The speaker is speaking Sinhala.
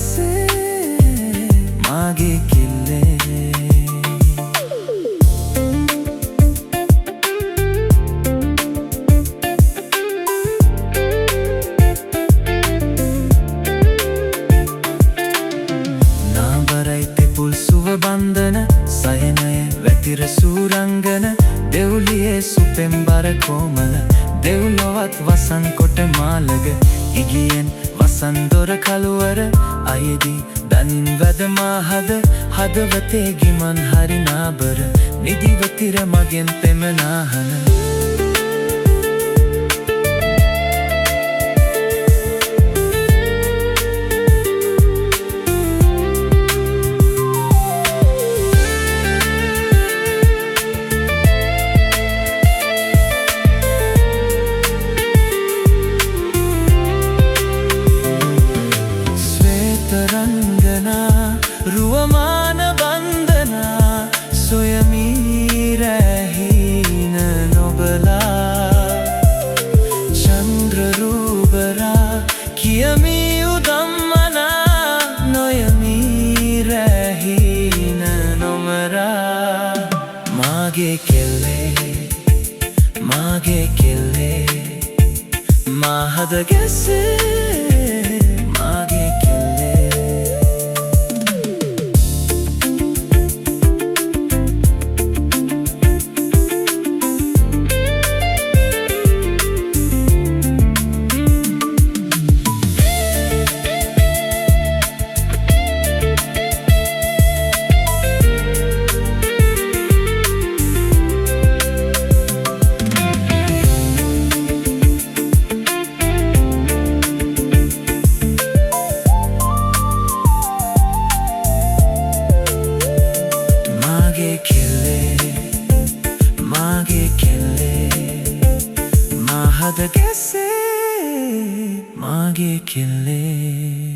ගැස්සේ මාගේ කිල්ලේ නාබරයි තෙපුල් සුව බන්ධන සයනය වැතිර සූරංගන දෙව්ලියේ සුපෙම්බර කෝමල දෙව්ලොවත් වසන් කොට මාළග ඉගියෙන් වසන් දොර කළුවර අයෙදී දනින් වැද මාහද හදවතේ ගිමන් හරි නාබර නිදිවතිර මගෙන් පෙමනාහන රංගනා රුවමාන බන්ධනා සොයමී රැහින නොබලා චන්ද්‍රරූබරා කියමී උදම්මනා නොයමී රැහින නොමරා මාගේ කෙල්ලේ මාහද ගැස්සේ මාගේ මාහද ගැස්සේ මාගේ කෙල්ලේ